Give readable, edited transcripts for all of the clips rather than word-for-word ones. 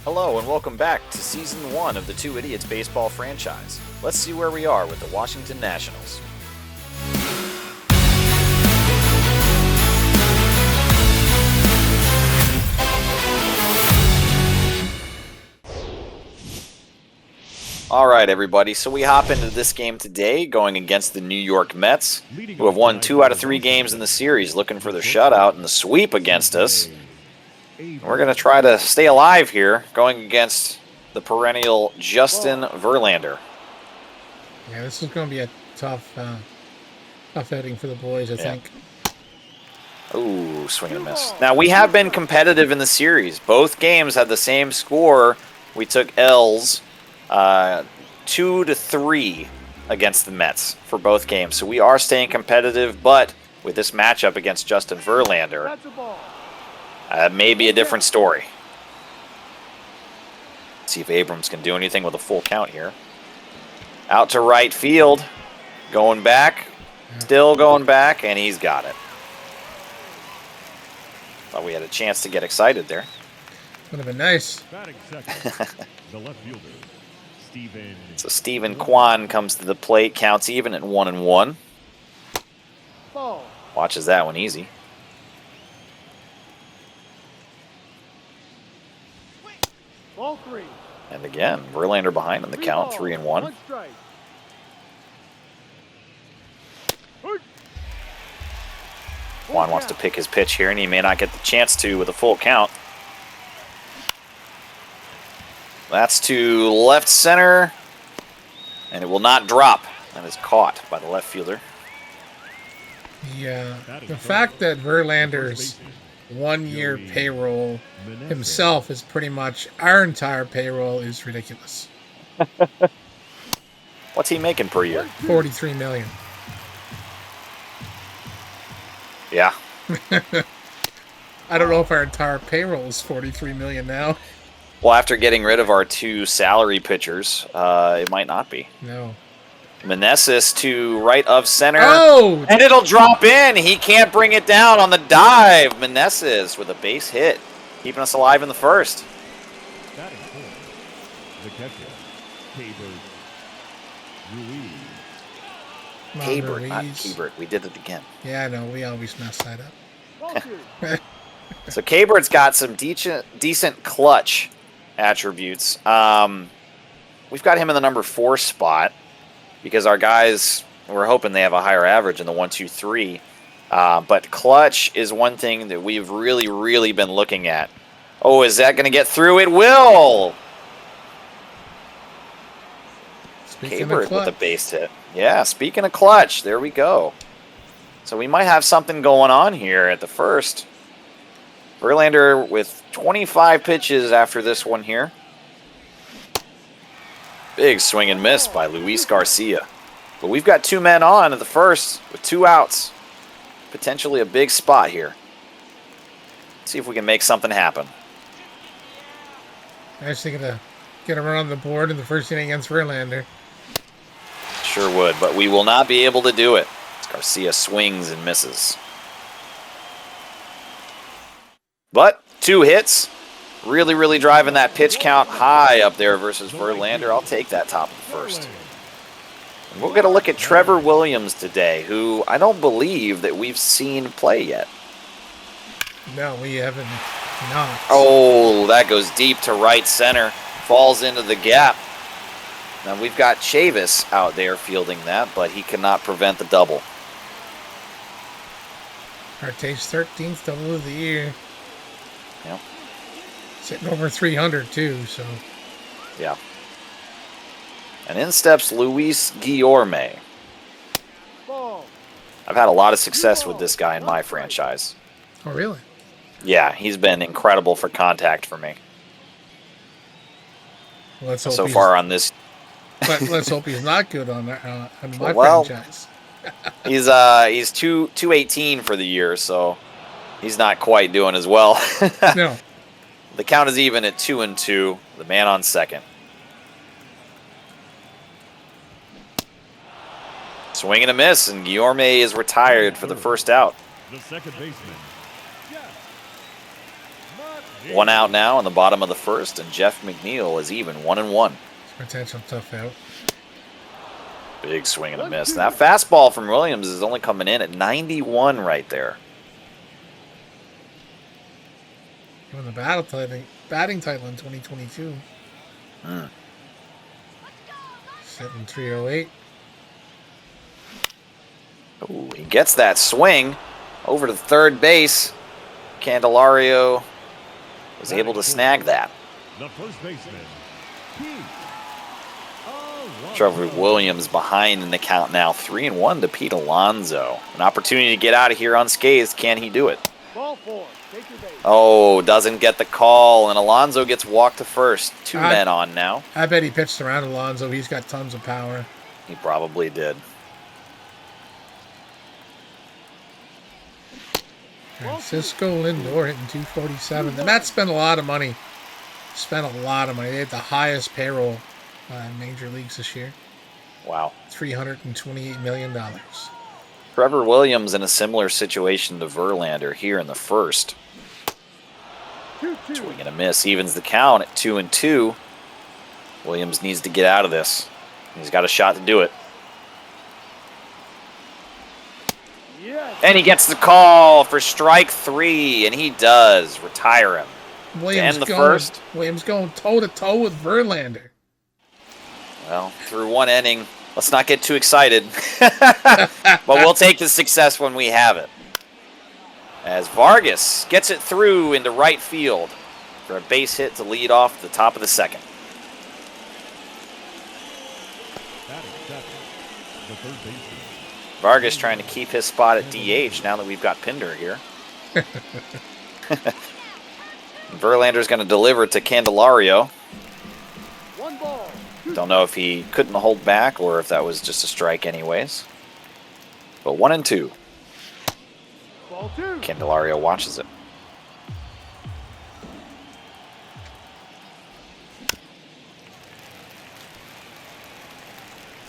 Hello and welcome back to Season 1 of the Two Idiots baseball franchise. Let's see where we are with the Washington Nationals. Alright everybody, so we hop into this game today going against the New York Mets, who have won 2 out of 3 games in the series, looking for the shutout and the sweep against us. We're going to try to stay alive here, going against the perennial Justin Verlander. Yeah, this is going to be a tough outing for the boys, I think. Ooh, swing and a miss. Now, we have been competitive in the series. Both games had the same score. We took L's 2-3 against the Mets for both games. So we are staying competitive, but with this matchup against Justin Verlander, maybe a different story. Let's see if Abrams can do anything with a full count here. Out to right field. Going back. Still going back, and he's got it. Thought we had a chance to get excited there. Would have been nice. So Stephen Kwan comes to the plate. Counts even at 1-1. Watches that one easy. Ball 3. And again, Verlander behind on the count, 3-1. Juan wants to pick his pitch here, and he may not get the chance to with a full count. That's to left center, and it will not drop. That is caught by the left fielder. Yeah, the fact that Verlander's 1-year payroll himself is pretty much our entire payroll is ridiculous. What's he making per year? $43 million. Yeah. I don't know if our entire payroll is $43 million now. Well, after getting rid of our 2 salary pitchers, it might not be. No. Meneses to right of center. Oh! And it'll drop in. He can't bring it down on the dive. Meneses with a base hit, keeping us alive in the first. The catcher, Cabert, not Keibert. We did it again. Yeah, I know. We always mess that up. So Cabert's got some decent clutch attributes. We've got him in the number 4 spot because our guys, we're hoping they have a higher average in the 1, 2, 3. But clutch is one thing that we've really been looking at. Oh, is that going to get through? It will! Cabert with a base hit. Yeah, speaking of clutch, there we go. So we might have something going on here at the first. Verlander with 25 pitches after this one here. Big swing and miss by Luis Garcia. But we've got 2 men on at the first with 2 outs. Potentially a big spot here. Let's see if we can make something happen. I was thinking to get a run on the board in the first inning against Verlander. Sure would, but we will not be able to do it. Garcia swings and misses. But 2 hits. Really driving that pitch count high up there versus Verlander. I'll take that top of the first. And we'll get a look at Trevor Williams today, who I don't believe that we've seen play yet. No, we haven't not. Oh, that goes deep to right center. Falls into the gap. Now we've got Chavis out there fielding that, but he cannot prevent the double. Arte's 13th double of the year. Yep. Sitting over 300 too, so. Yeah. And in steps Luis Guillorme. I've had a lot of success with this guy in my franchise. Oh, really? Yeah, he's been incredible for contact for me. Well, let's hope so far on this. But let's hope he's not good on my franchise. He's 218 for the year, so he's not quite doing as well. No. The count is even at 2-2. The man on second. Swing and a miss, and Guillorme is retired for the first out. The second baseman, One out now in the bottom of the first, and Jeff McNeil is even 1-1. Potential tough out. Big swing and a miss. That fastball from Williams is only coming in at 91 right there. Won the batting title in 2022. 7.308. Ooh, he gets that swing over to third base. Candelario was able to snag that. The first baseman, Trevor Williams behind in the count now. 3-1 to Pete Alonso. An opportunity to get out of here unscathed. Can he do it? Ball 4. Take your base. Oh, doesn't get the call, and Alonso gets walked to first. Two men on now. I bet he pitched around Alonso. He's got tons of power. He probably did. Francisco Lindor hitting 247. The Mets spent a lot of money. They had the highest payroll in major leagues this year. Wow. $328 million. Trevor Williams in a similar situation to Verlander here in the first. 2-2. Swing and a miss. Evens the count at 2-2. Williams needs to get out of this. He's got a shot to do it. Yes. And he gets the call for strike 3, and he does retire him. Williams end the first. Williams going toe-to-toe with Verlander. Well, through one inning, let's not get too excited. But we'll take the success when we have it. As Vargas gets it through into right field for a base hit to lead off the top of the second. the third baseman. Vargas trying to keep his spot at DH now that we've got Pinder here. Verlander's going to deliver to Candelario. 1 ball. Don't know if he couldn't hold back or if that was just a strike anyways. But 1-2. Ball 2. Candelario watches it.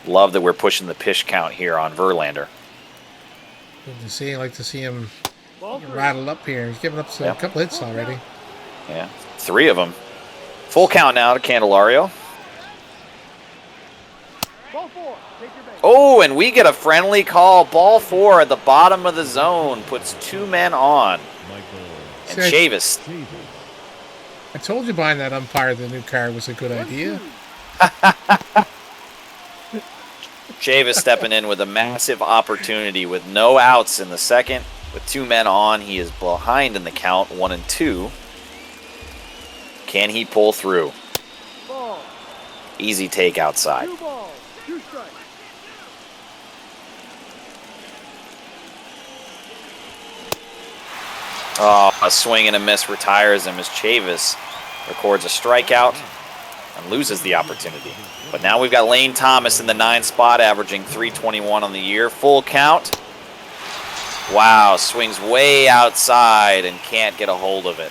Love that we're pushing the pitch count here on Verlander. Good to see. I like to see him Ball 3. rattled up here. He's given up a couple hits already. Yeah, 3 of them. Full count now to Candelario. Ball 4. Take your base. Oh, and we get a friendly call. Ball 4 at the bottom of the zone. Puts 2 men on. And Say- Chavis. I told you buying that umpire the new car was a good idea. Chavis stepping in with a massive opportunity with no outs in the second. With 2 men on, he is behind in the count, 1-2. Can he pull through? Ball. Easy take outside. 2 balls. 2 strikes. Oh, a swing and a miss retires him as Chavis records a strikeout and loses the opportunity. But now we've got Lane Thomas in the 9 spot, averaging .321 on the year. Full count. Wow, swings way outside and can't get a hold of it.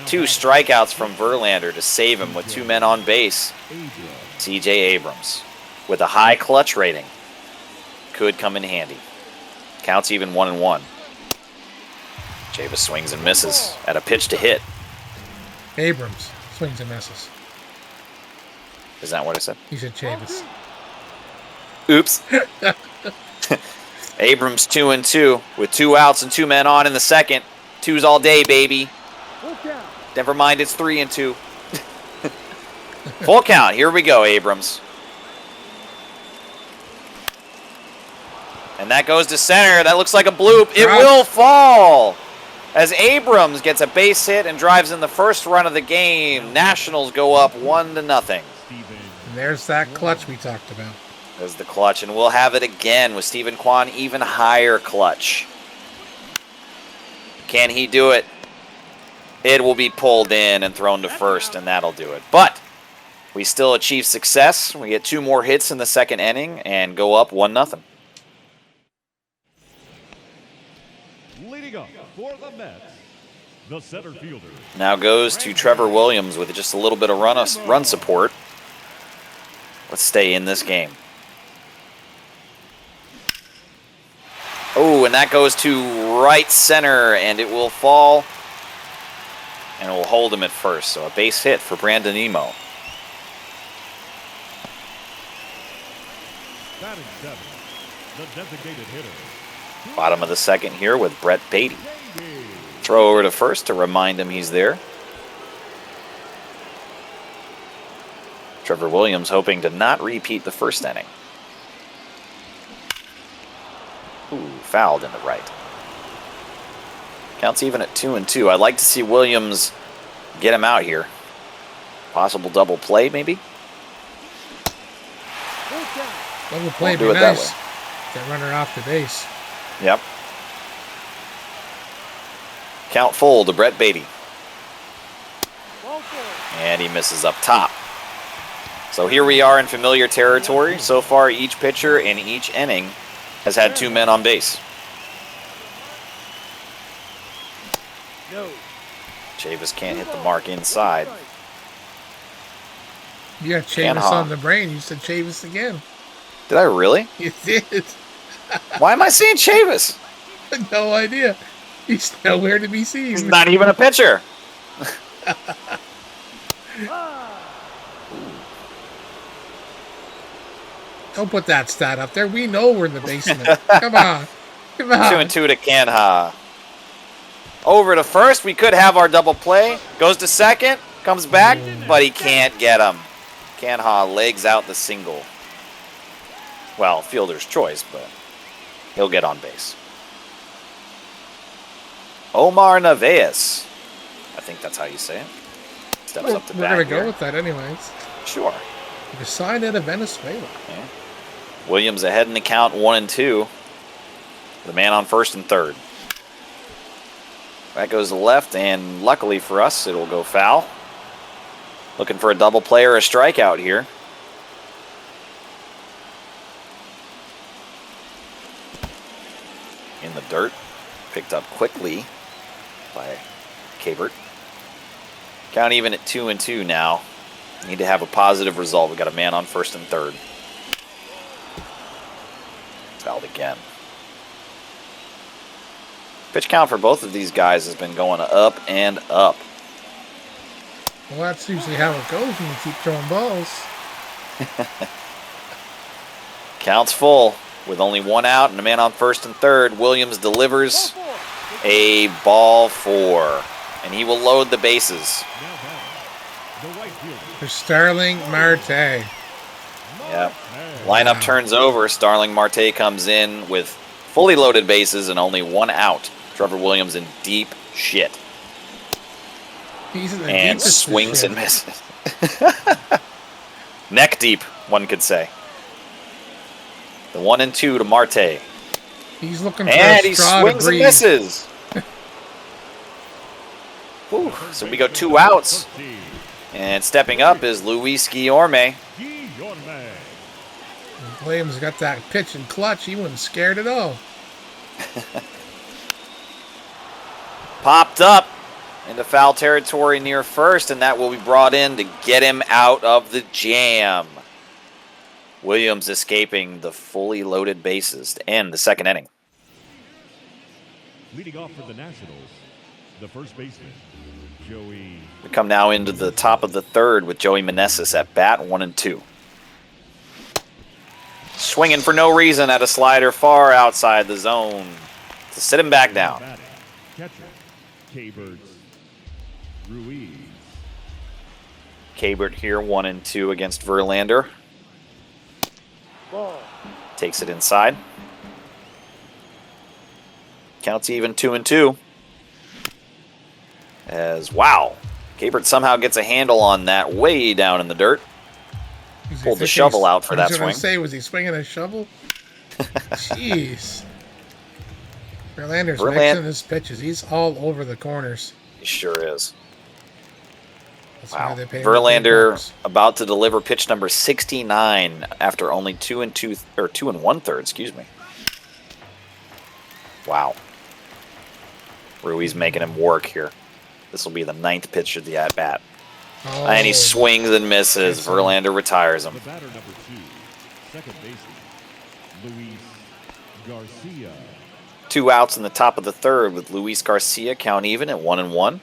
2 strikeouts from Verlander to save him with 2 men on base. C.J. Abrams with a high clutch rating. Could come in handy. Counts even 1-1. Chavis swings and misses at a pitch to hit. Abrams swings and misses. Is that what I said? He said Chavis. Oops. Abrams 2-2 with 2 outs and 2 men on in the second. 2's all day, baby. Full count. Never mind, it's 3-2. Full count. Here we go, Abrams. And that goes to center. That looks like a bloop. It will fall as Abrams gets a base hit and drives in the first run of the game. Nationals go up 1-0. And there's that clutch we talked about. There's the clutch, and we'll have it again with Stephen Kwan, even higher clutch. Can he do it? It will be pulled in and thrown to first, and that'll do it. But we still achieve success. We get 2 more hits in the second inning and go up 1-0. Leading up for the Mets, the center fielder. Now goes to Trevor Williams with just a little bit of run support. Let's stay in this game. Oh, and that goes to right center, and it will fall and will hold him at first. So a base hit for Brandon Emo. Batting seventh, the designated hitter. Bottom of the second here with Brett Beatty. Throw over to first to remind him he's there. Trevor Williams hoping to not repeat the first inning. Ooh, fouled in the right. Counts even at 2-2. I'd like to see Williams get him out here. Possible double play, maybe? Double play would do be it that nice. way. Get runner off the base. Yep. Count full to Brett Beatty. And he misses up top. So here we are in familiar territory. So far, each pitcher in each inning has had 2 men on base. No. Chavis can't hit the mark inside. You got Chavis on the brain. You said Chavis again. Did I really? You did. Why am I saying Chavis? No idea. He's nowhere to be seen. He's not even a pitcher. Don't put that stat up there. We know we're in the basement. Come on. Come on. 2-2 to Canha. Over to first. We could have our double play. Goes to second. Comes back, but he can't get him. Canha legs out the single. Well, fielder's choice, but he'll get on base. Omar Narvaez. I think that's how you say it. Steps up to bat. We're going to here. go with that anyways. Sure. You signed out of Venezuela. Yeah. Williams ahead in the count 1-2. The man on first and third. That goes to left, and luckily for us, it'll go foul. Looking for a double play or a strikeout here. In the dirt. Picked up quickly by Cabert. Count even at 2-2 now. Need to have a positive result. We've got a man on first and third. Fouled again. Pitch count for both of these guys has been going up and up. Well, that's usually how it goes when you keep throwing balls. Counts full with only 1 out and a man on first and third. Williams delivers a ball 4, and he will load the bases. For Starling Marte. Yep. Lineup turns over. Starling Marte comes in with fully loaded bases and only 1 out. Trevor Williams in deep shit. He's in the And deepest swings shit. and misses. Neck deep, one could say. The 1-2 to Marte. He's looking for And a he straw swings to and breathe. misses. Whew. So we go 2 outs. And stepping up is Luis Guillorme. Williams got that pitch and clutch. He wasn't scared at all. Popped up into foul territory near first, and that will be brought in to get him out of the jam. Williams escaping the fully loaded bases to end the second inning. Leading off for the Nationals, the first baseman, Joey. We come now into the top of the third with Joey Meneses at bat, 1-2. Swinging for no reason at a slider far outside the zone to sit him back down. Batting, catcher, Cabert Ruiz. Cabert here, 1-2 against Verlander. Ball. Takes it inside. Counts even 2-2. As, wow, Cabert somehow gets a handle on that way down in the dirt. Pulled the shovel out for that swing. Say, was he swinging a shovel? Jeez. Verlander's mixing his pitches. He's all over the corners. He sure is. That's Wow. why they pay him Verlander $3. about to deliver pitch number 69 after only 2 1/3, excuse me. Wow. Ruiz making him work here. This will be the 9th pitch of the at-bat. Oh, And he swings and misses. Nice. Verlander retires him. The batter number 2, second baseman, Luis Garcia. 2 outs in the top of the third with Luis Garcia count even at 1-1.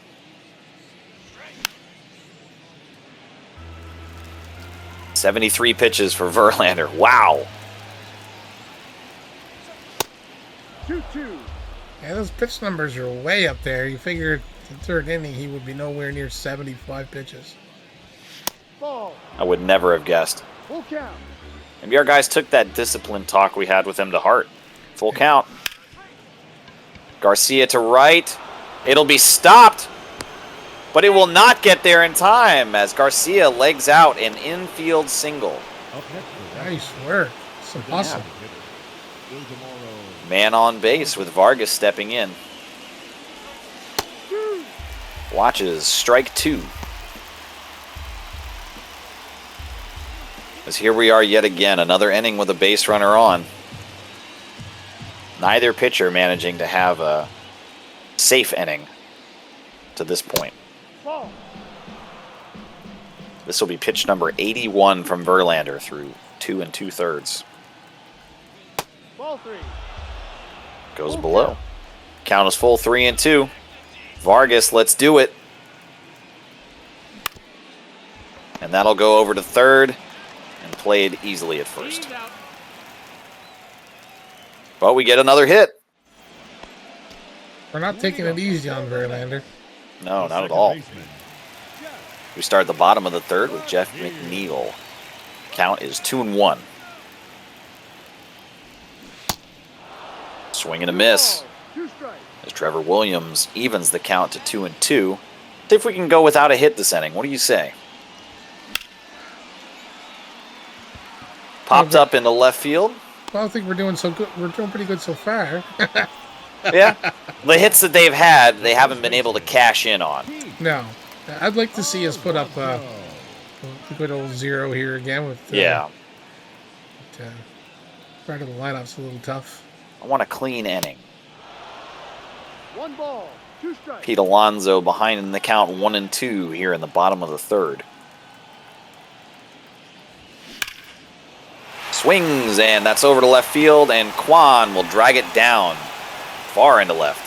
73 pitches for Verlander. Wow. 2-2. Yeah, those pitch numbers are way up there. You figured the third inning he would be nowhere near 75 pitches. Ball. I would never have guessed. Full count. Maybe our guys took that discipline talk we had with him to heart. Full count. Garcia to right. It'll be stopped, but it will not get there in time as Garcia legs out an infield single. Nice work. It's impossible. Man on base with Vargas stepping in. Watches strike 2. As here we are yet again, another inning with a base runner on. Neither pitcher managing to have a safe inning to this point. Ball. This will be pitch number 81 from Verlander through 2 2/3. Ball 3. Goes below. Count is full, 3-2. Vargas, let's do it. And that'll go over to third and played easily at first. But we get another hit. We're not taking it easy on Verlander. No, not at all. We start at the bottom of the third with Jeff McNeil. Count is 2-1. Swing and a miss. 2 strikes. As Trevor Williams evens the count to 2-2. See if we can go without a hit this inning. What do you say? Popped up into left field. Well, I think we're doing so good. We're doing pretty good so far. Yeah. The hits that they've had, they haven't been able to cash in on. No. I'd like to see us put up a good old 0 here again with Yeah. part of the lineup's a little tough. I want a clean inning. 1 ball. 2 strikes. Pete Alonso behind in the count 1-2 here in the bottom of the third. Swings, and that's over to left field, and Kwan will drag it down far into left.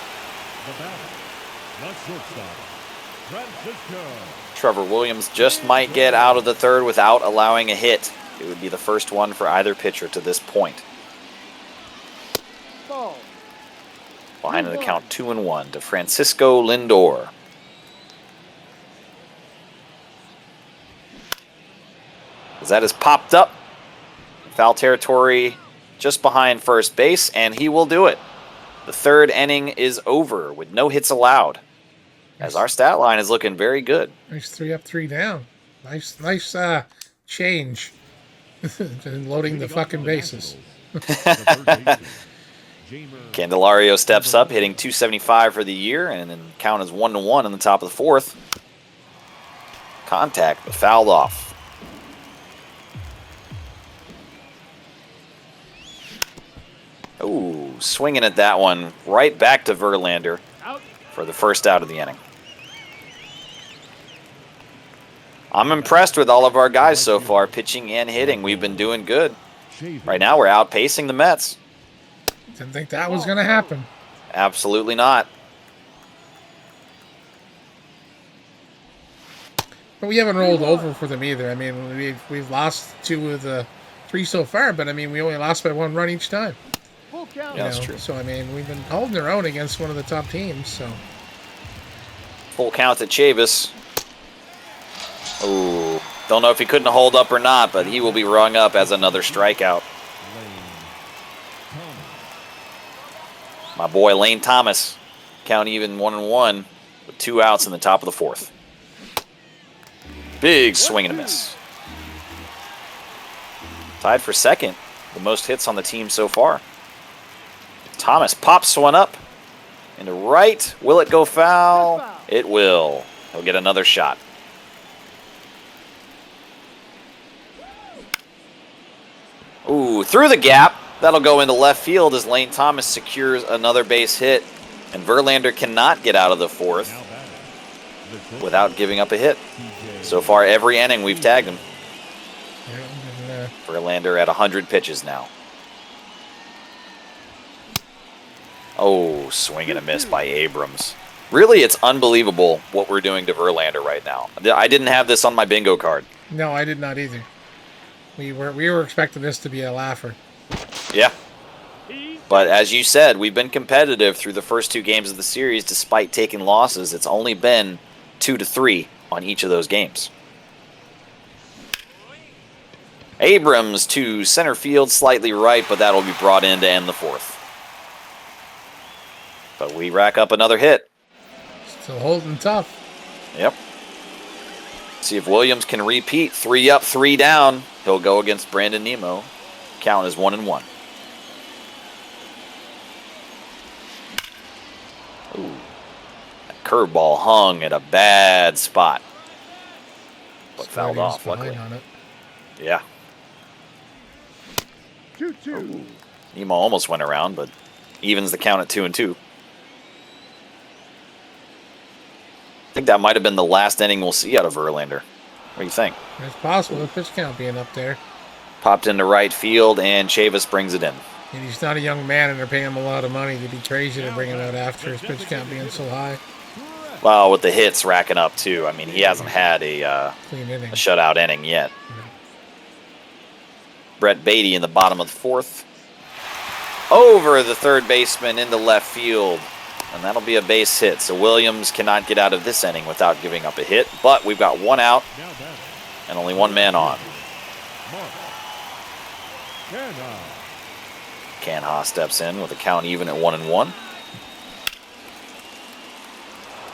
Trevor Williams just might get out of the third without allowing a hit. It would be the first one for either pitcher to this point. Ball. Behind in the count 2-1 to Francisco Lindor. As that is popped up. Foul territory just behind first base, and he will do it. The third inning is over with no hits allowed. As our stat line is looking very good. Nice 3 up, 3 down. Nice change in loading the fucking bases. Candelario steps up, hitting .275 for the year, and then count is 1-1 in the top of the fourth. Contact, but fouled off. Ooh, swinging at that one, right back to Verlander for the first out of the inning. I'm impressed with all of our guys so far, pitching and hitting. We've been doing good. Right now, we're outpacing the Mets. Didn't think that was going to happen. Absolutely not. But we haven't rolled over for them either. I mean, we've lost 2 of the 3 so far, but I mean, we only lost by 1 run each time. Full count. Yeah, that's true. So, I mean, we've been holding our own against one of the top teams, so. Full count at Chavis. Ooh, don't know if he couldn't hold up or not, but he will be rung up as another strikeout. My boy Lane Thomas, count even 1-1 with 2 outs in the top of the fourth. Big swing and a miss. Tied for second, the most hits on the team so far. Thomas pops one up into right. Will it go foul? It will. He'll get another shot. Ooh, through the gap. That'll go into left field as Lane Thomas secures another base hit. And Verlander cannot get out of the fourth without giving up a hit. So far, every inning we've tagged him. Verlander at 100 pitches now. Oh, swing and a miss by Abrams. Really, it's unbelievable what we're doing to Verlander right now. I didn't have this on my bingo card. No, I did not either. We were expecting this to be a laugher. Yeah. But as you said, we've been competitive through the first 2 games of the series despite taking losses. It's only been 2-3 on each of those games. Abrams to center field, slightly right, but that'll be brought in to end the 4th. But we rack up another hit. Still holding tough. Yep. See if Williams can repeat. 3 up, 3 down. He'll go against Brandon Nimmo. Count is 1-1. Ooh. That curveball hung at a bad spot. But fouled off, luckily. On it. Yeah. 2-2. Nimmo almost went around, but evens the count at 2-2. I think that might have been the last inning we'll see out of Verlander. What do you think? It's possible, the pitch count being up there. Popped into right field, and Chavis brings it in. And he's not a young man, and they're paying him a lot of money. They'd be crazy to bring him out after his pitch count being so high. Well, with the hits racking up, too. I mean, he hasn't had a Clean inning. shutout inning yet. Brett Beatty in the bottom of the 4th. Over the third baseman into left field. And that'll be a base hit. So Williams cannot get out of this inning without giving up a hit. But we've got 1 out and only 1 man on. Canha steps in with a count even at 1-1.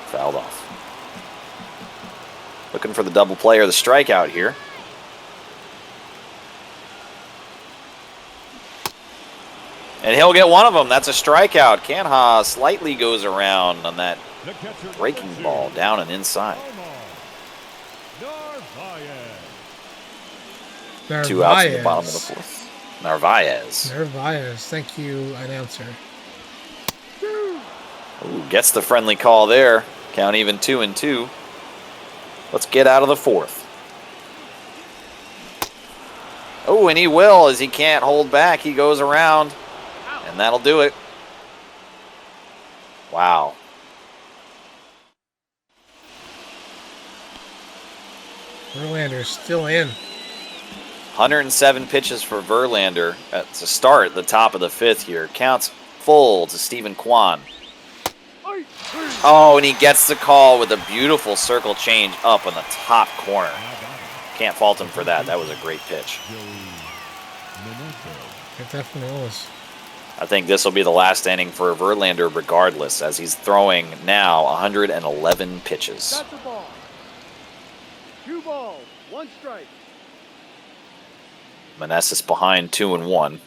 Fouled off. Looking for the double play or the strikeout here. And he'll get one of them. That's a strikeout. Canha slightly goes around on that breaking ball down and inside. 2 outs in the bottom of the 4th. Narvaez. Thank you, announcer. Ooh, gets the friendly call there. Count even 2-2. Let's get out of the 4th. Oh, and he will as he can't hold back. He goes around. And that'll do it. Wow. Verlander's still in. 107 pitches for Verlander. That's a start at the top of the 5th here. Counts full to Stephen Kwan. Oh, and he gets the call with a beautiful circle change up in the top corner. Can't fault him for that. That was a great pitch. It definitely was. I think this will be the last inning for Verlander regardless, as he's throwing now 111 pitches. Got the ball. 2 balls, 1 strike. Meneses behind 2-1.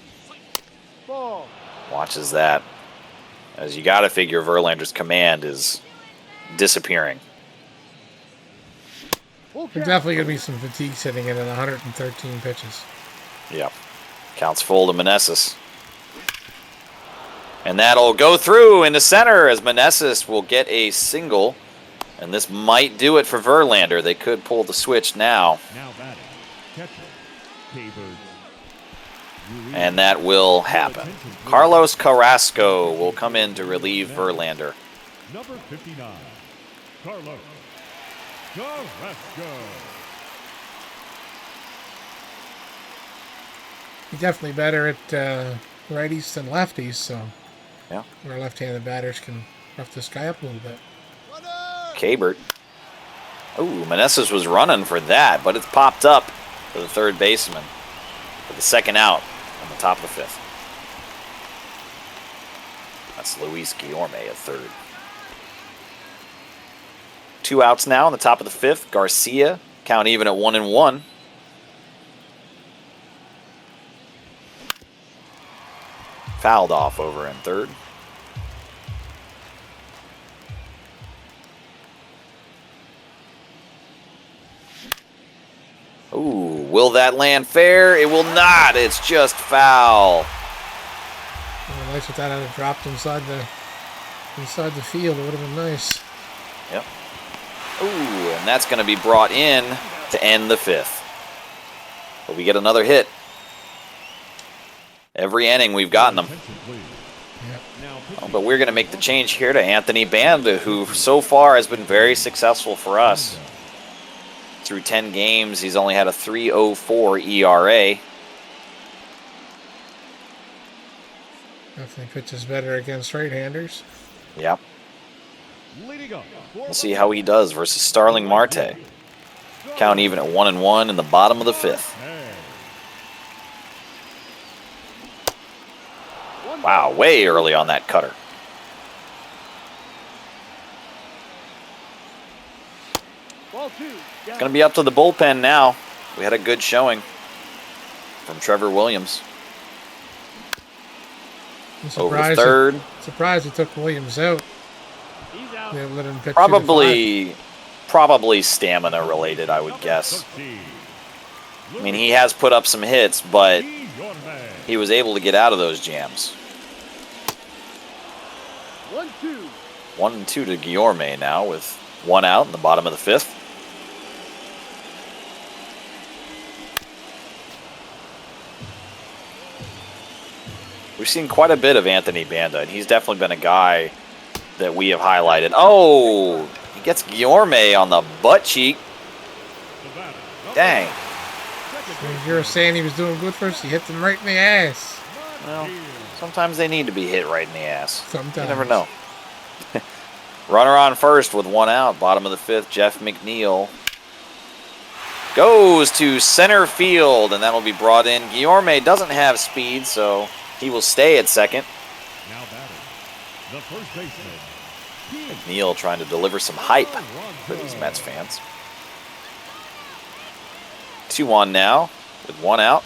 Ball. Watches that. As you got to figure Verlander's command is disappearing. Full There's count. definitely going to be some fatigue sitting in at 113 pitches. Yep. Counts full to Meneses. And that'll go through into center as Meneses will get a single. And this might do it for Verlander. They could pull the switch now. Now batting, catcher, K-Bird. And that will happen. Carlos Carrasco will come in to relieve Verlander. Number 59, Carlos Carrasco. He's definitely better at righties than lefties, so Yeah. our left-handed batters can rough this guy up a little bit. Kabert. Ooh, Meneses was running for that, but it's popped up for the third baseman for the second out on the top of the 5th. That's Luis Guillorme at third. 2 outs now on the top of the 5th. Garcia, count even at 1-1. Fouled off over in third. Ooh, will that land fair? It will not. It's just foul. Oh, nice if that had dropped inside the field. It would have been nice. Yep. Ooh, and that's going to be brought in to end the 5th. But we get another hit. Every inning we've gotten them. Oh, but we're going to make the change here to Anthony Banda, who so far has been very successful for us. Through 10 games, he's only had a 3.04 ERA. Definitely pitches better against right-handers. Yep. Leading up for We'll see how he does versus Starling Marte. Count even at 1-1 in the bottom of the 5th. Wow, way early on that cutter. Ball 2. It's going to be up to the bullpen now. We had a good showing from Trevor Williams. I'm Over to third. Surprised he took Williams out. He's out. They let him pitch 2 to 5. Probably stamina related, I would guess. I mean, he has put up some hits, but he was able to get out of those jams. 1-2. 1-2 to Guillorme now with 1 out in the bottom of the 5th. We've seen quite a bit of Anthony Banda, and he's definitely been a guy that we have highlighted. Oh, he gets Guillorme on the butt cheek. Dang. You were saying he was doing good first. He hit him right in the ass. Well, sometimes they need to be hit right in the ass. Sometimes. You never know. Runner on first with 1 out. Bottom of the 5th, Jeff McNeil goes to center field, and that'll be brought in. Guillorme doesn't have speed, so he will stay at second. Now batting, the first baseman. McNeil trying to deliver some hype for these Mets fans. 2-1 now with 1 out.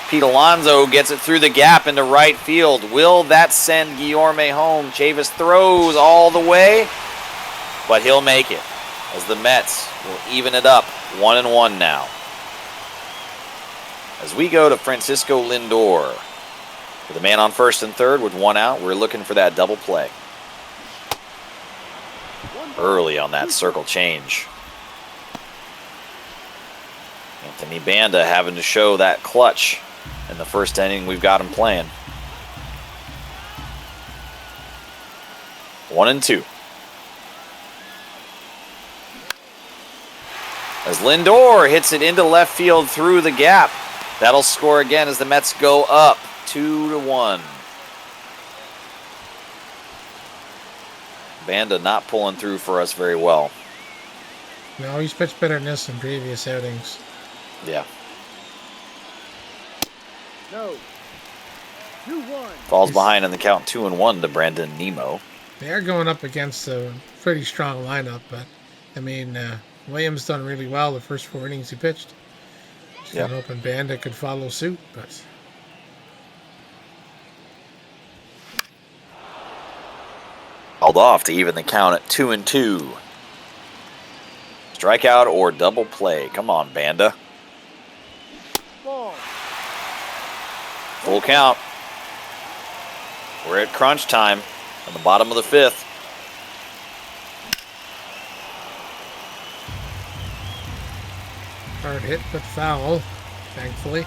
Pete Alonso gets it through the gap into right field. Will that send Guillorme home? Chavis throws all the way, but he'll make it as the Mets will even it up 1-1 now. As we go to Francisco Lindor with a man on first and third with 1 out, we're looking for that double play. Early on that circle change. Anthony Banda having to show that clutch in the first inning. We've got him playing. 1-2. As Lindor hits it into left field through the gap. That'll score again as the Mets go up 2-1. Banda not pulling through for us very well. No, he's pitched better than this in previous outings. Yeah. No. 2-1. Falls behind in the count 2-1 to Brandon Nimmo. They are going up against a pretty strong lineup, but I mean, Williams done really well the first 4 innings he pitched. Just Yep. hoping Banda could follow suit, but Held off to even the count at 2-2. Strikeout or double play. Come on, Banda. Ball. Full count. We're at crunch time on the bottom of the 5th. hard hit but foul, thankfully.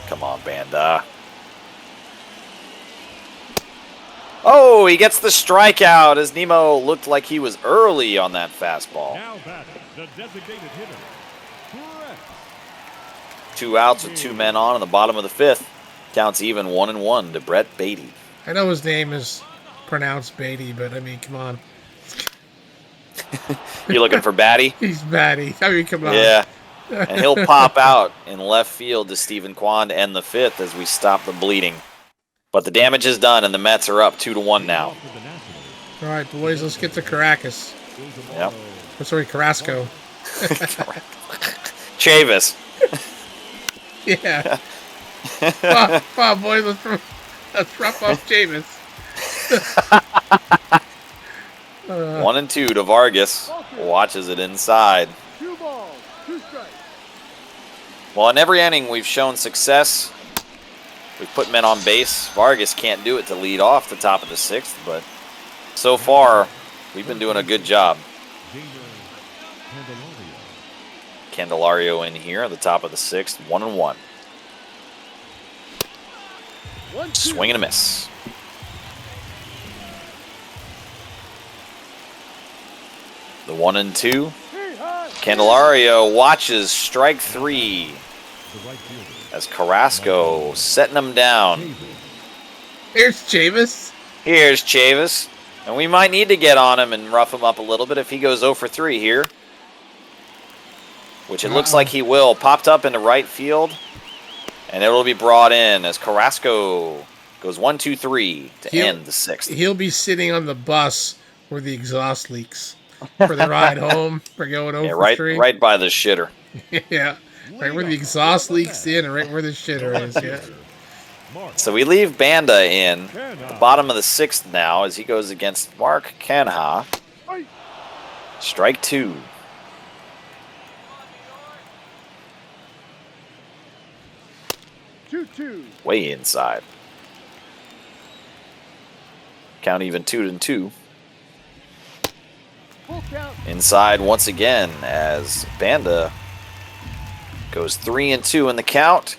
Come on, Banda. Oh, he gets the strikeout as Nimmo looked like he was early on that fastball. Now batting, the designated hitter. Correct. 2 outs with 2 men on in the bottom of the 5th. Counts even 1-1 to Brett Beatty. I know his name is pronounced Beatty, but I mean, come on. You looking for Batty? He's Batty. I mean, come on. Yeah. And he'll pop out in left field to Stephen Kwan to end the 5th as we stop the bleeding. But the damage is done, and the Mets are up 2-1 now. All right, boys, let's get to Caracas. Yep. Oh, sorry, Carrasco. Chavis. Yeah. Come on, boys, let's rough up Jameis. 1-2 to Vargas. Watches it inside. 2 balls, 2 strikes. Well, in every inning, we've shown success. We've put men on base. Vargas can't do it to lead off the top of the 6th, but so far, we've been doing a good job. Candelario in here at the top of the 6th, 1-1. 1-2. Swing and a miss. The 1-2. Candelario watches strike 3 The right fielder. as Carrasco setting him down. Here's Chavis. Here's Chavis. And we might need to get on him and rough him up a little bit if he goes 0 for 3 here. Which it looks like he will. Popped up into right field. And it'll be brought in as Carrasco goes 1, 2, 3 to end the 6th. He'll be sitting on the bus where the exhaust leaks for the ride home. For going 0 for 3. Right by the shitter. Yeah. Right where the exhaust leaks in and right where the shitter is. Yeah. So we leave Banda in the bottom of the 6th now as he goes against Mark Canha. Strike 2. Way inside. Count even 2-2. Inside once again as Banda goes 3-2 in the count.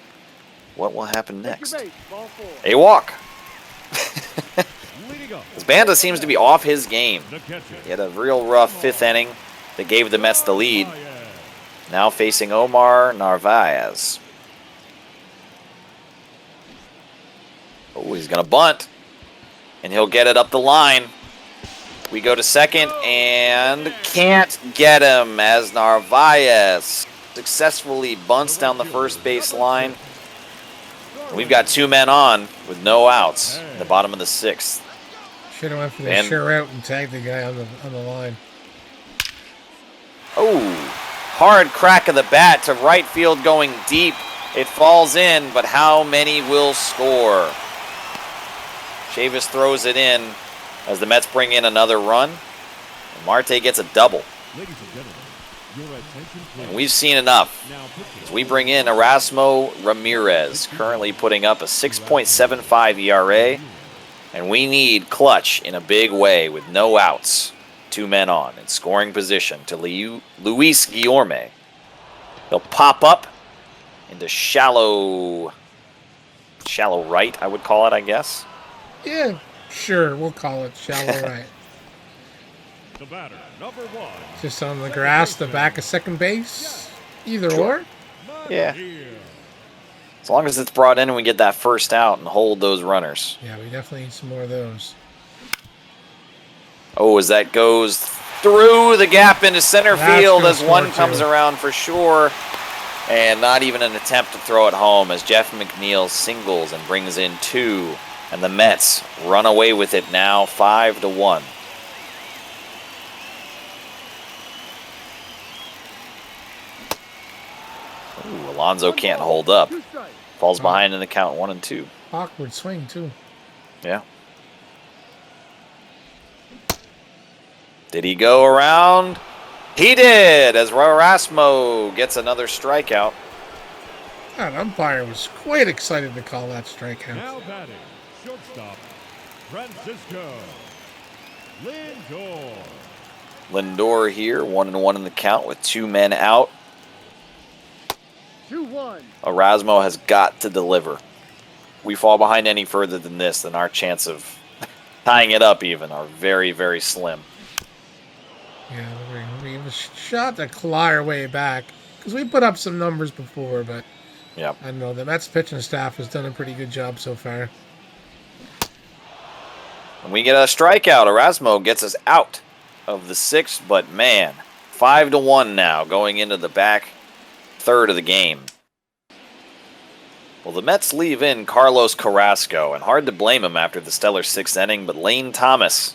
What will happen next? A walk. As Banda seems to be off his game. He had a real rough 5th inning that gave the Mets the lead. Now facing Omar Narvaez. Oh, he's going to bunt. And he'll get it up the line. We go to second and can't get him as Narvaez successfully bunts down the first base line. We've got 2 men on with no outs in the bottom of the 6th. Should have went for the sure out and tagged the guy on the line. Oh, hard crack of the bat to right field going deep. It falls in, but how many will score? Chavis throws it in as the Mets bring in another run. And Marte gets a double. Ladies and gentlemen, your attention, please. And we've seen enough. As we bring in Erasmo Ramirez, currently putting up a 6.75 ERA. And we need clutch in a big way with no outs. 2 men on in scoring position to Luis Guillorme. He'll pop up into shallow right, I would call it, I guess. Yeah, sure, we'll call it shallow right. The batter, number 1. Just on the grass, the back of second base. Either or. Yeah. As long as it's brought in and we get that first out and hold those runners. Yeah, we definitely need some more of those. Oh, as that goes through the gap into center field as one comes around for sure. And not even an attempt to throw it home as Jeff McNeil singles and brings in 2. And the Mets run away with it now 5-1. Ooh, Alonso can't hold up. Falls behind in the count 1-2. Awkward swing, too. Yeah. Did he go around? He did, as Erasmo gets another strikeout. That umpire was quite excited to call that strikeout. Now batting, shortstop, Francisco Lindor. Lindor here, 1-1 in the count with 2 men out. 2-1. Erasmo has got to deliver. We fall behind any further than this, then our chance of tying it up even are very, very slim. Yeah, we have a shot to claw our way back because we put up some numbers before, but yeah, I don't know. The Mets pitching staff has done a pretty good job so far. And we get a strikeout. Erasmo gets us out of the 6th, but man, 5-1 now going into the back third of the game. Well, the Mets leave in Carlos Carrasco, and hard to blame him after the stellar 6th inning, but Lane Thomas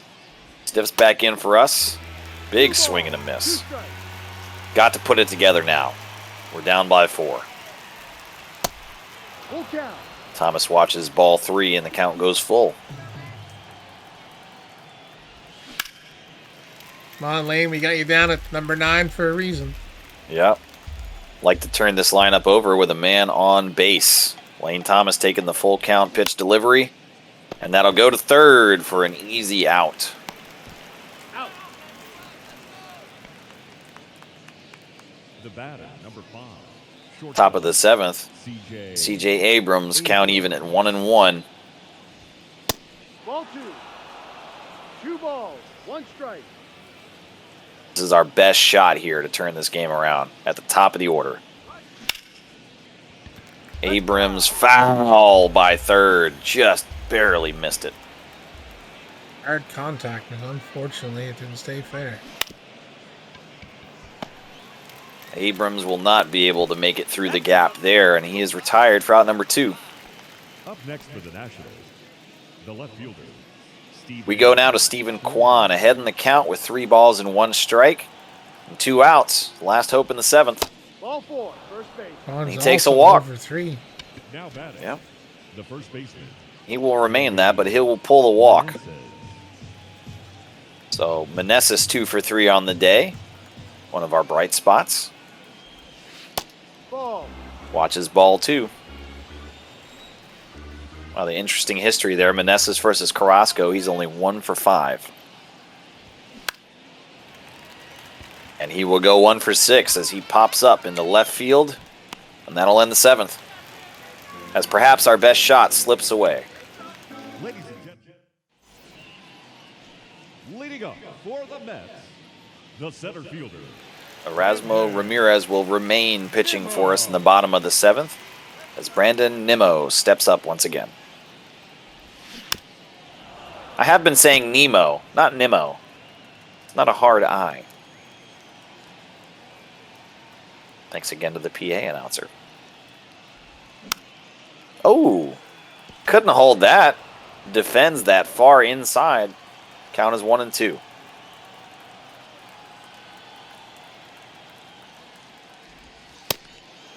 steps back in for us. Big swing and a miss. Got to put it together now. We're down by 4. Thomas watches ball 3 and the count goes full. Come on, Lane, we got you down at number 9 for a reason. Yep. Like to turn this lineup over with a man on base. Lane Thomas taking the full count pitch delivery. And that'll go to third for an easy out. The batter, number 5. Top of the 7th. CJ Abrams count even at 1-1. Ball 2. 2 balls, 1 strike. This is our best shot here to turn this game around at the top of the order. Abrams foul by third. Just barely missed it. Hard contact, but unfortunately it didn't stay fair. Abrams will not be able to make it through the gap there, and he is retired for out number 2. Up next for the Nationals, the left fielder, Steve. We go now to Stephen Kwan, ahead in the count with 3 balls and 1 strike and 2 outs. Last hope in the 7th. Ball 4, first base. Kwan's He takes a also walk. Over 3. Now batting, Yeah. the first baseman. He will remain that, but he will pull the walk. So Meneses 2 for 3 on the day. One of our bright spots. Ball. Watches ball 2. Wow, the interesting history there. Meneses versus Carrasco. He's only 1 for 5. And he will go 1 for 6 as he pops up into left field. And that'll end the 7th. As perhaps our best shot slips away. Ladies and gentlemen, leading up for the Mets, the center fielder. Erasmo Ramirez will remain pitching for us in the bottom of the 7th as Brandon Nimmo steps up once again. I have been saying Nemo, not Nimmo. It's not a hard I. Thanks again to the PA announcer. Oh, couldn't hold that. Defends that far inside. Count is 1 and 2.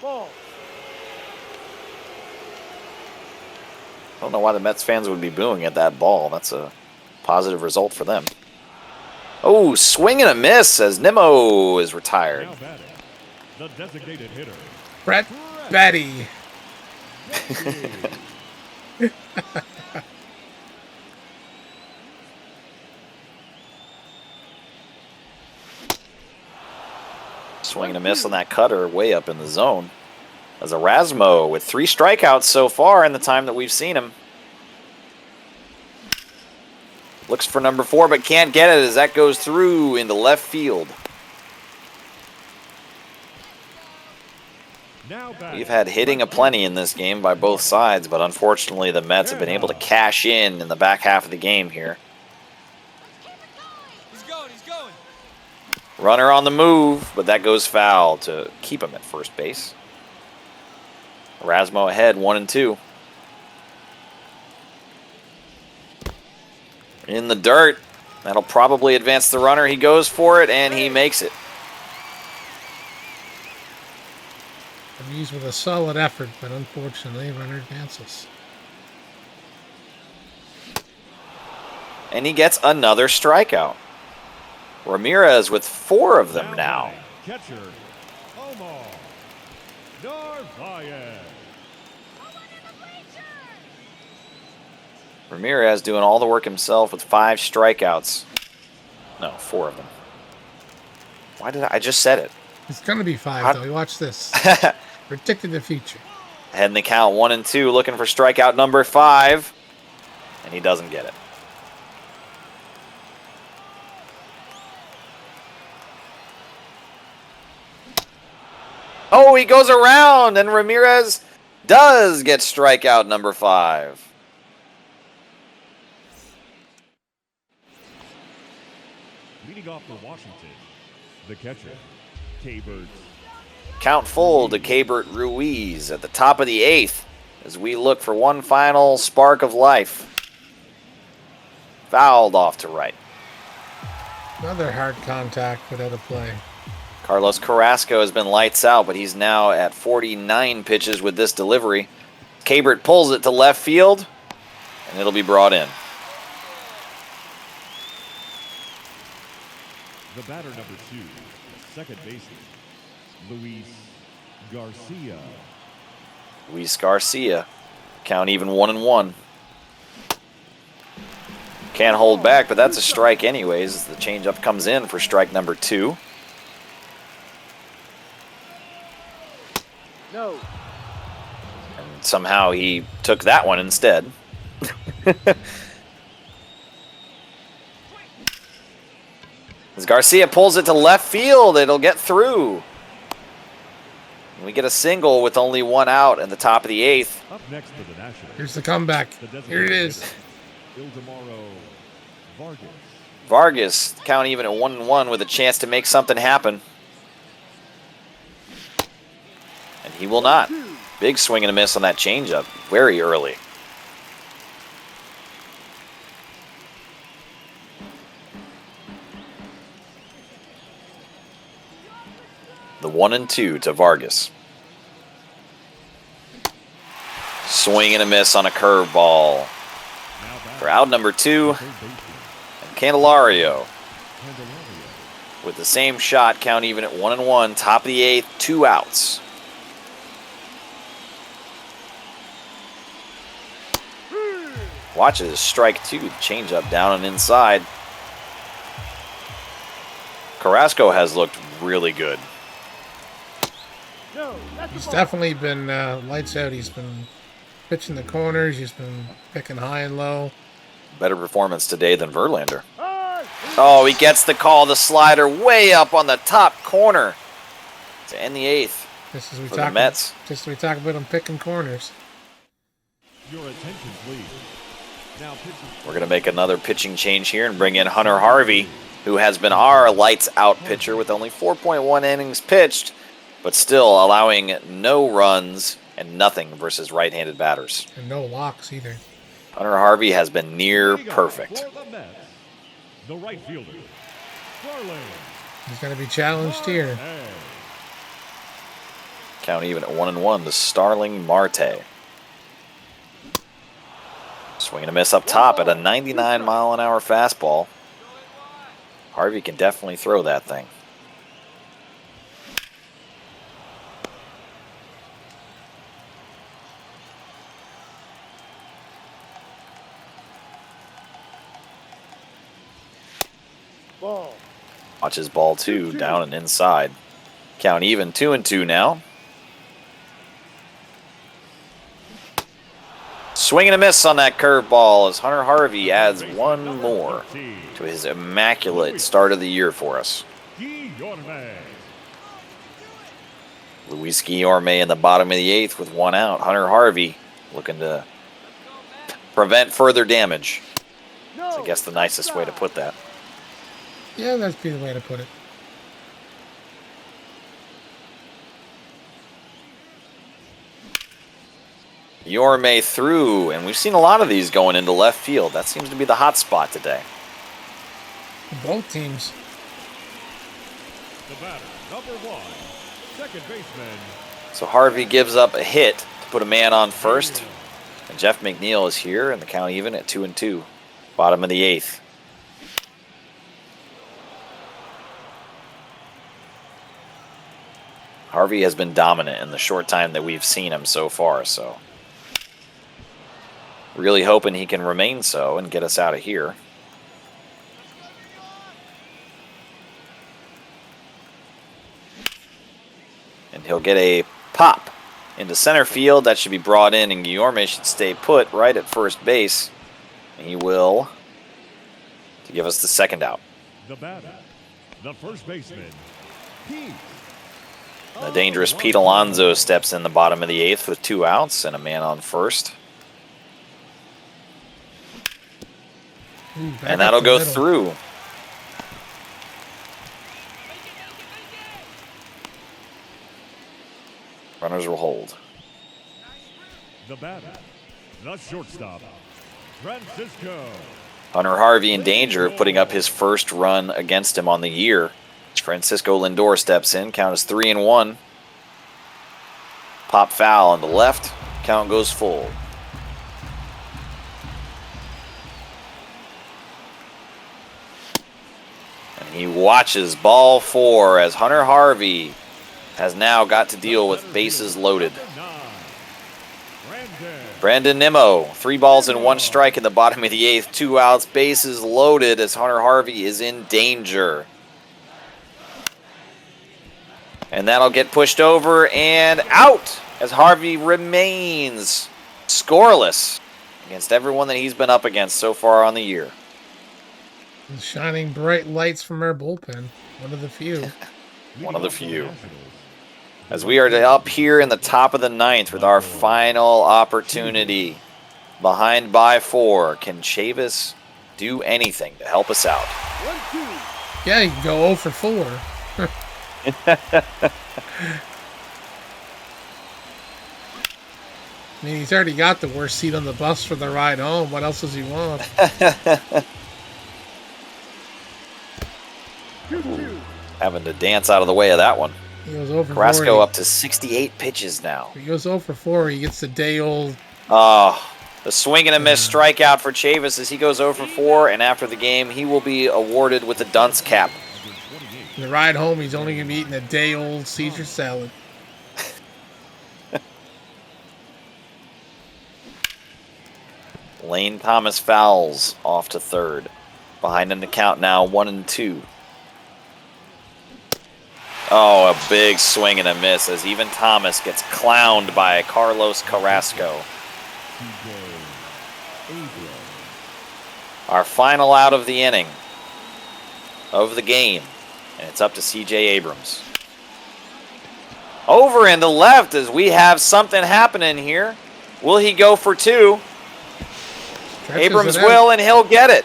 Ball. I don't know why the Mets fans would be booing at that ball. That's a positive result for them. Oh, swing and a miss as Nimmo is retired. Now batting, the designated hitter. Brett Betty. Swing and a miss on that cutter way up in the zone. As Erasmo with 3 strikeouts so far in the time that we've seen him. Looks for number 4 but can't get it as that goes through into left field. Now batting, We've had hitting aplenty in this game by both sides, but unfortunately the Mets have been able to cash in the back half of the game here. He's going. Runner on the move, but that goes foul to keep him at first base. Erasmo ahead, 1 and 2. In the dirt. That'll probably advance the runner. He goes for it, and he makes it. He's with a solid effort, but unfortunately, runner advances. And he gets another strikeout. Ramirez with 4 of them now. batting, catcher, Omar Narvaez. Ramirez doing all the work himself with 5 strikeouts. No, 4 of them. Why did I just said it? It's going to be 5, though. Watch this. Predicted the future. Head in the count, 1 and 2, looking for strikeout number 5. And he doesn't get it. Oh, he goes around, and Ramirez does get strikeout number 5. Leading off for Washington, the catcher, K-Bird. Count full to Keibert Ruiz at the top of the 8th as we look for one final spark of life. Fouled off to right. Another hard contact without a play. Carlos Carrasco has been lights out, but he's now at 49 pitches with this delivery. Keibert pulls it to left field, and it'll be brought in. The batter number 2, second baseman, Luis Garcia. Luis Garcia, count even 1 and 1. Can't hold back, but that's a strike anyways as the changeup comes in for strike number 2. No. And somehow he took that one instead. As Garcia pulls it to left field, it'll get through. We get a single with only one out in the top of the 8th. Up next to the Nationals. Here's the comeback. Here it is. Vargas. Vargas, count even at 1-1 with a chance to make something happen. And he will not. Big swing and a miss on that changeup very early. The 1-2 to Vargas. Swing and a miss on a curveball. For out number 2, and Candelario with the same shot, count even at 1-1, top of the 8th, 2 outs. Watches strike 2, change up down and inside. Carrasco has looked really good. He's definitely been lights out. He's been pitching the corners. He's been picking high and low. Better performance today than Verlander. Oh, he gets the call. The slider way up on the top corner to end the 8th Just as we for talk, the Mets. Just as we talk about him picking corners. Your attention, please. Now pitching. We're going to make another pitching change here and bring in Hunter Harvey, who has been our lights-out pitcher with only 4.1 innings pitched, but still allowing no runs and nothing versus right-handed batters. And no walks either. Hunter Harvey has been near perfect. For the Mets, the right fielder, Starling. He's going to be challenged here. Count even at 1-1 to Starling Marte. Swing and a miss up top at a 99-mile-an-hour fastball. Harvey can definitely throw that thing. Ball. Watches ball 2, down and inside. Count even, 2-2 now. Swing and a miss on that curveball as Hunter Harvey adds one more to his immaculate start of the year for us. Luis Guillorme in the bottom of the 8th with 1 out. Hunter Harvey looking to prevent further damage. That's, I guess, the nicest way to put that. Yeah, that'd be the way to put it. Guillorme through, and we've seen a lot of these going into left field. That seems to be the hot spot today. Both teams. The batter, number 1, second baseman. So Harvey gives up a hit to put a man on first. And Jeff McNeil is here, and the count even at 2-2. Bottom of the 8th. Harvey has been dominant in the short time that we've seen him so far, so really hoping he can remain so and get us out of here. And he'll get a pop into center field. That should be brought in, and Guillorme should stay put right at first base. And he will to give us the second out. The batter, the first baseman, Pete. The dangerous Pete Alonso steps in the bottom of the 8th with 2 outs and a man on first. Ooh, And that'll go through. Runners will hold. The batter, the shortstop, Francisco. Hunter Harvey in danger of putting up his first run against him on the year. Francisco Lindor steps in. Count is 3-1. Pop foul on the left. Count goes full. And he watches ball 4 as Hunter Harvey has now got to deal with bases loaded. Brandon Nimmo, 3 balls and 1 strike in the bottom of the 8th. 2 outs, bases loaded as Hunter Harvey is in danger. And that'll get pushed over and out as Harvey remains scoreless against everyone that he's been up against so far on the year. Shining bright lights from our bullpen. One of the few. One of the few. As we are up here in the top of the ninth with our final opportunity. Behind by 4. Can Chavis do anything to help us out? 1-2. Yeah, you can go 0 for 4. I mean, he's already got the worst seat on the bus for the ride home. What else does he want? 2-2. Having to dance out of the way of that one. He goes 0 for 4. Carrasco up to 68 pitches now. He goes 0 for 4. He gets the day-old. Oh, the swing and a miss strikeout for Chavis as he goes 0 for 4, and after the game, he will be awarded with the dunce cap. The ride home, he's only going to be eating a day-old Caesar salad. Lane Thomas fouls off to third. Behind in the count now, 1-2. Oh, a big swing and a miss as even Thomas gets clowned by Carlos Carrasco. Our final out of the inning of the game, and it's up to C.J. Abrams. Over in the left as we have something happening here. Will he go for 2? Abrams will, and he'll get it.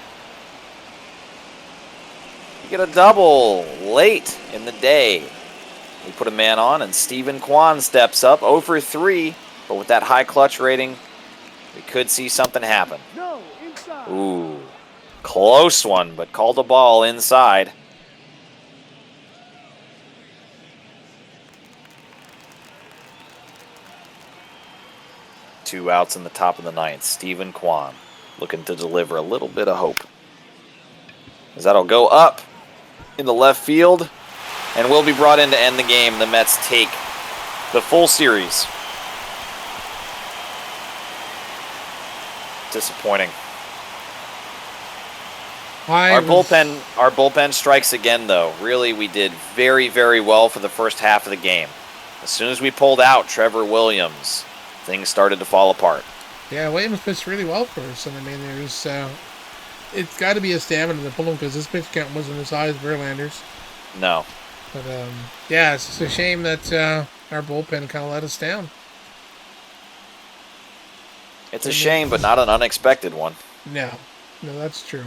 You get a double late in the day. We put a man on, and Steven Kwan steps up 0 for 3, but with that high clutch rating, we could see something happen. No, inside. Ooh, close one, but called a ball inside. Two outs in the top of the ninth. Steven Kwan looking to deliver a little bit of hope. As that'll go up in the left field and will be brought in to end the game. The Mets take the full series. Disappointing. Our bullpen strikes again, though. Really, we did very, very well for the first half of the game. As soon as we pulled out Trevor Williams, things started to fall apart. Yeah, Williams pitched really well for us. And I mean, it's got to be a stamina to pull him because his pitch count wasn't as high as Verlander's. No. But, yeah, it's just a shame that our bullpen kind of let us down. It's a shame, but not an unexpected one. No, that's true.